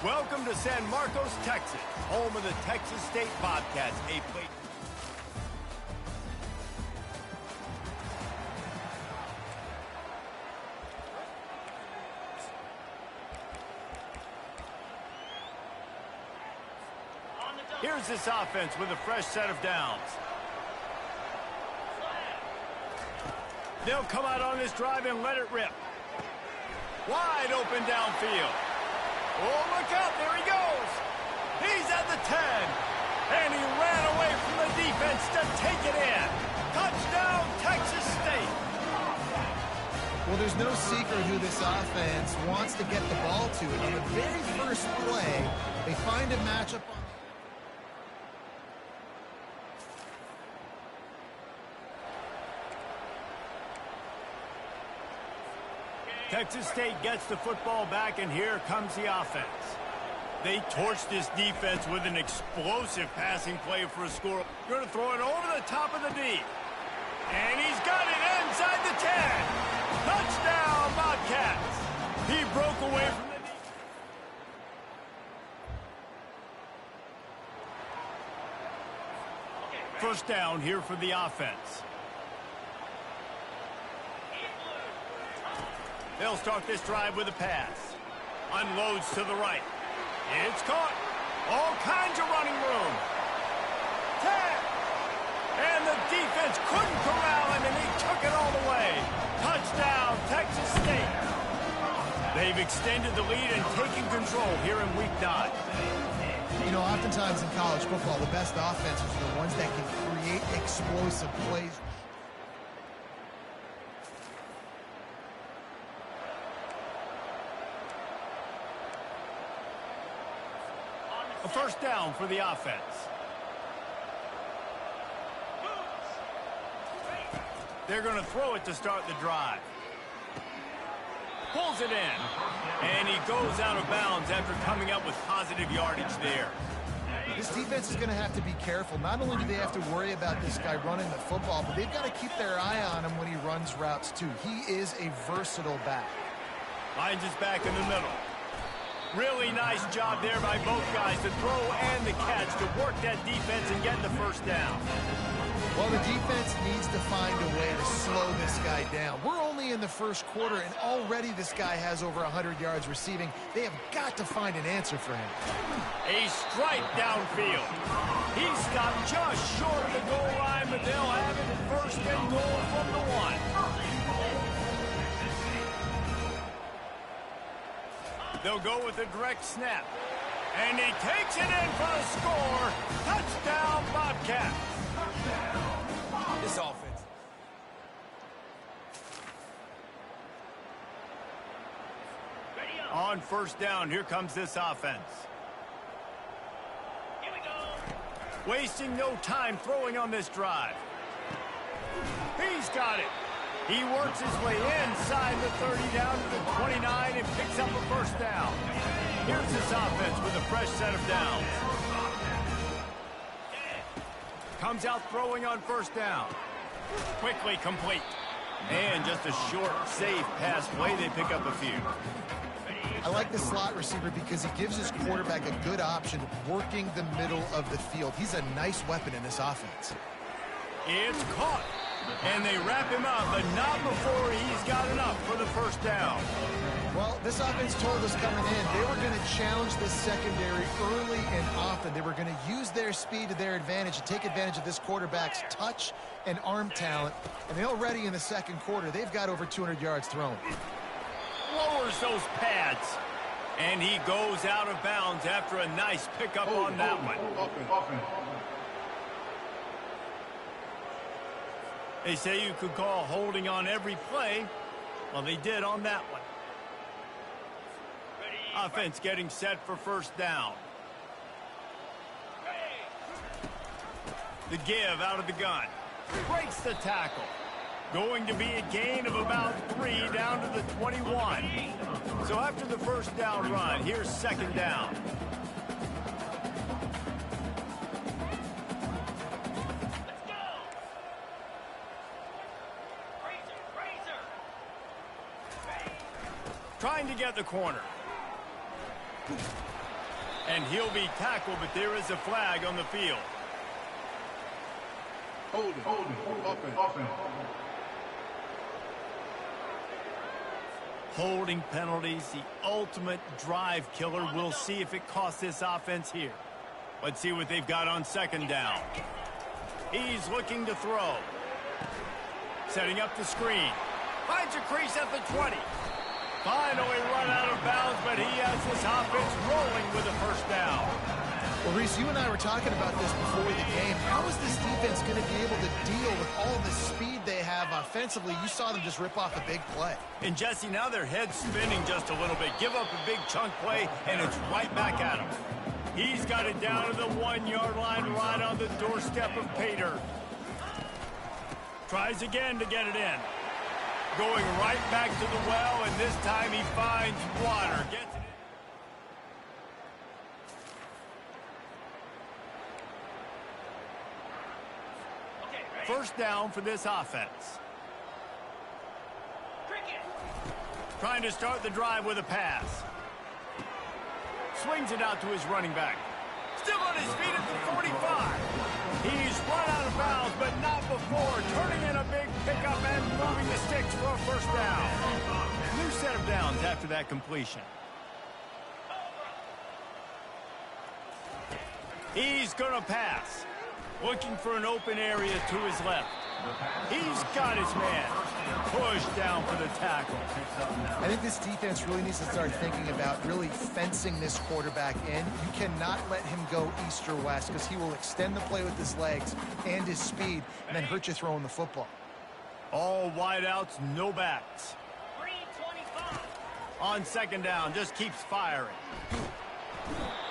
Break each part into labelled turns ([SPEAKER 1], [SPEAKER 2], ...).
[SPEAKER 1] Welcome to San Marcos, Texas, home of the Texas State Bobcats. Here's this offense with a fresh set of downs. They'll come out on this drive and let it rip. Wide open downfield. Oh, look out, there he goes. He's at the 10. And he ran away from the defense to take it in. Touchdown, Texas State.
[SPEAKER 2] Well, there's no secret who this offense wants to get the ball to. And on the very first play, they find a matchup on...
[SPEAKER 1] Texas State gets the football back, and here comes the offense. They torched this defense with an explosive passing play for a score. Going to throw it over the top of the D. And he's got it inside the 10. Touchdown, Bobcats. He broke away from the D. First down here for the offense. They'll start this drive with a pass. Unloads to the right. It's caught. All kinds of running room. 10. And the defense couldn't corral him, and he took it all the way. Touchdown, Texas State. They've extended the lead and taken control here in Week 9.
[SPEAKER 2] You know, oftentimes in college football, the best offenses are the ones that can create explosive plays.
[SPEAKER 1] A first down for the offense. They're going to throw it to start the drive. Pulls it in. And he goes out of bounds after coming up with positive yardage there.
[SPEAKER 2] This defense is going to have to be careful. Not only do they have to worry about this guy running the football, but they've got to keep their eye on him when he runs routes too. He is a versatile back.
[SPEAKER 1] Finds his back in the middle. Really nice job there by both guys, the throw and the catch, to work that defense and get the first down.
[SPEAKER 2] Well, the defense needs to find a way to slow this guy down. We're only in the first quarter, and already this guy has over 100 yards receiving. They have got to find an answer for him.
[SPEAKER 1] A strike downfield. He stopped just short of the goal line, but they'll have it first and goal from the 1. They'll go with a direct snap. And he takes it in for the score. Touchdown, Bobcats. This offense. On first down, here comes this offense. Here we go. Wasting no time throwing on this drive. He's got it. He works his way inside the 30 down to the 29 and picks up a first down. Here's this offense with a fresh set of downs. Comes out throwing on first down. Quickly complete. And just a short, safe pass play. They pick up a few.
[SPEAKER 2] I like the slot receiver because he gives his quarterback a good option working the middle of the field. He's a nice weapon in this offense.
[SPEAKER 1] It's caught. And they wrap him up, but not before he's got enough for the first down.
[SPEAKER 2] Well, this offense told us coming in, they were going to challenge this secondary early and often. They were going to use their speed to their advantage and take advantage of this quarterback's touch and arm talent. And they already in the second quarter, they've got over 200 yards thrown.
[SPEAKER 1] Lowers those pads. And he goes out of bounds after a nice pickup on that one. They say you could call holding on every play. Well, they did on that one. Offense getting set for first down. The give out of the gun. Breaks the tackle. Going to be a gain of about 3 down to the 21. So after the first down run, here's second down. Trying to get the corner. And he'll be tackled, but there is a flag on the field.
[SPEAKER 3] Hold it. Offense.
[SPEAKER 1] Holding penalties, the ultimate drive killer. We'll see if it costs this offense here. Let's see what they've got on second down. He's looking to throw. Setting up the screen. Finds a crease at the 20. Finally run out of bounds, but he has this offense rolling with a first down.
[SPEAKER 2] Well, Reese, you and I were talking about this before the game. How is this defense going to be able to deal with all the speed they have offensively? You saw them just rip off a big play.
[SPEAKER 1] And, Jesse, now their head's spinning just a little bit. Give up a big chunk play, and it's right back at him. He's got it down to the 1-yard line right on the doorstep of Pater. Tries again to get it in. Going right back to the well, and this time he finds water. Gets it in. First down for this offense. Trying to start the drive with a pass. Swings it out to his running back. Still on his feet at the 45. He's run out of bounds, but not before. Turning in a big pickup and moving the sticks for a first down. New set of downs after that completion. He's going to pass. Looking for an open area to his left. He's got his man. Pushed down for the tackle.
[SPEAKER 2] I think this defense really needs to start thinking about really fencing this quarterback in. You cannot let him go east or west because he will extend the play with his legs and his speed and then hurt you throwing the football.
[SPEAKER 1] All wideouts, no backs. On second down, just keeps firing.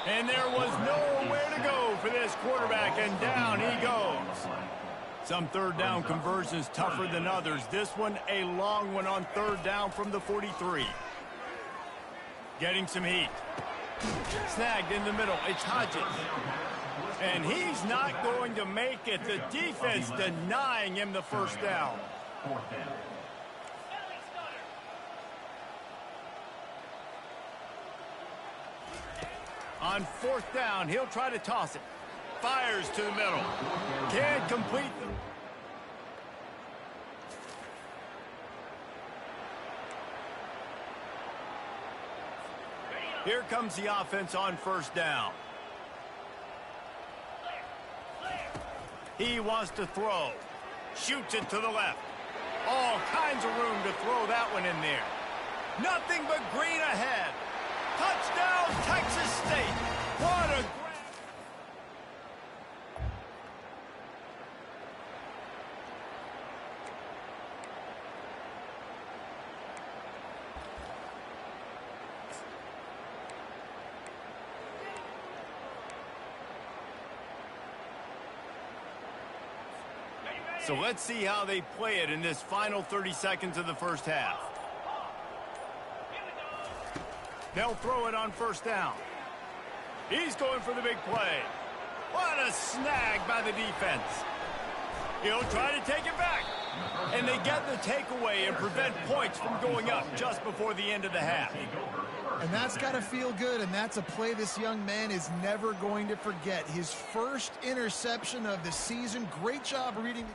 [SPEAKER 1] And there was nowhere to go for this quarterback, and down he goes. Some third down conversions tougher than others. This one a long one on third down from the 43. Getting some heat. Snagged in the middle. It's Hodges. And he's not going to make it. The defense denying him the first down. On fourth down, he'll try to toss it. Fires to the middle. Can't complete them. Here comes the offense on first down. He wants to throw. Shoots it to the left. All kinds of room to throw that one in there. Nothing but green ahead. Touchdown, Texas State. What a grab. So let's see how they play it in this final 30 seconds of the first half. They'll throw it on first down. He's going for the big play. What a snag by the defense. He'll try to take it back. And they get the takeaway and prevent points from going up just before the end of the half.
[SPEAKER 2] And that's got to feel good, and that's a play this young man is never going to forget. His first interception of the season. Great job reading.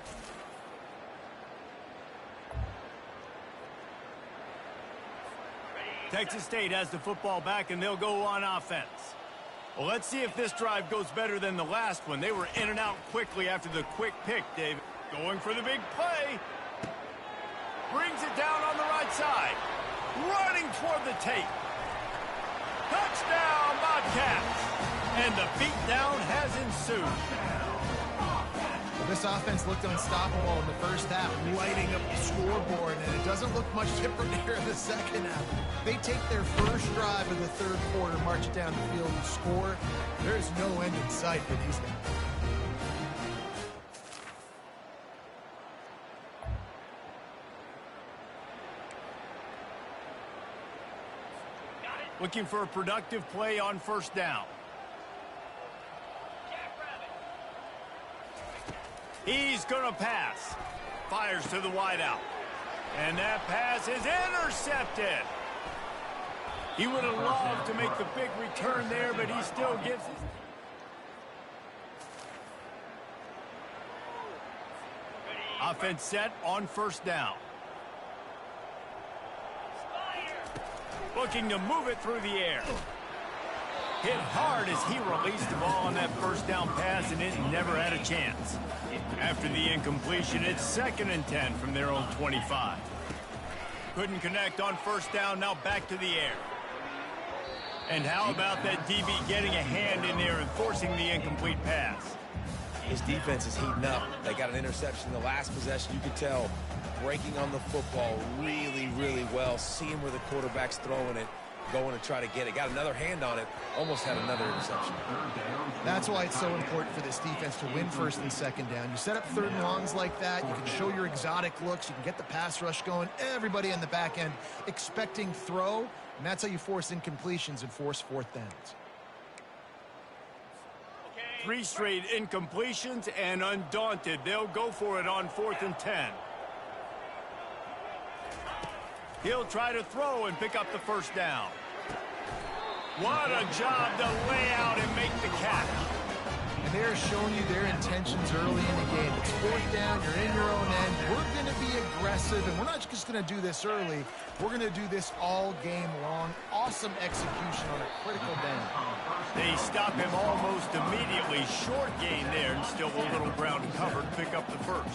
[SPEAKER 1] Texas State has the football back, and they'll go on offense. Well, let's see if this drive goes better than the last one. They were in and out quickly after the quick pick, David. Going for the big play. Brings it down on the right side. Running toward the tape. Touchdown, Bobcats! And the beatdown has ensued.
[SPEAKER 2] Well, this offense looked unstoppable in the first half, lighting up the scoreboard, and it doesn't look much different here in the second half. They take their first drive of the third quarter, march it down the field, and score. There's no end in sight for these guys.
[SPEAKER 1] Looking for a productive play on first down. He's going to pass. Fires to the wideout. And that pass is intercepted. He would have loved to make the big return there, but he still gives his... Offense set on first down. Looking to move it through the air. Hit hard as he released the ball on that first down pass, and it never had a chance. After the incompletion, it's 2nd and 10 from their own 25. Couldn't connect on first down, now back to the air. And how about that DB getting a hand in there and forcing the incomplete pass?
[SPEAKER 4] His defense is heating up. They got an interception in the last possession. You could tell breaking on the football really, really well, seeing where the quarterback's throwing it, going to try to get it. Got another hand on it, almost had another interception.
[SPEAKER 2] That's why it's so important for this defense to win 1st and 2nd down. You set up 3rd and longs like that, you can show your exotic looks, you can get the pass rush going, everybody in the back end expecting throw, and that's how you force incompletions and force 4th downs.
[SPEAKER 1] 3 straight incompletions, and undaunted, they'll go for it on 4th and 10. He'll try to throw and pick up the first down. What a job to lay out and make the catch.
[SPEAKER 2] And they're showing you their intentions early in the game. It's 4th down, you're in your own end. We're going to be aggressive, and we're not just going to do this early. We're going to do this all game long. Awesome execution on a critical down.
[SPEAKER 1] They stop him almost immediately. Short gain there, and still a little ground covered to pick up the first.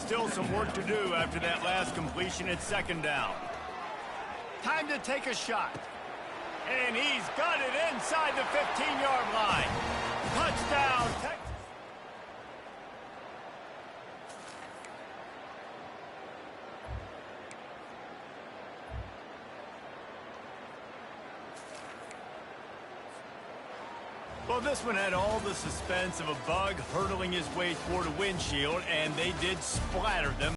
[SPEAKER 1] Still some work to do after that last completion at 2nd down. Time to take a shot. And he's got it inside the 15-yard line. Touchdown, Texas. Well, this one had all the suspense of a bug hurtling his way toward a windshield, and they did splatter them.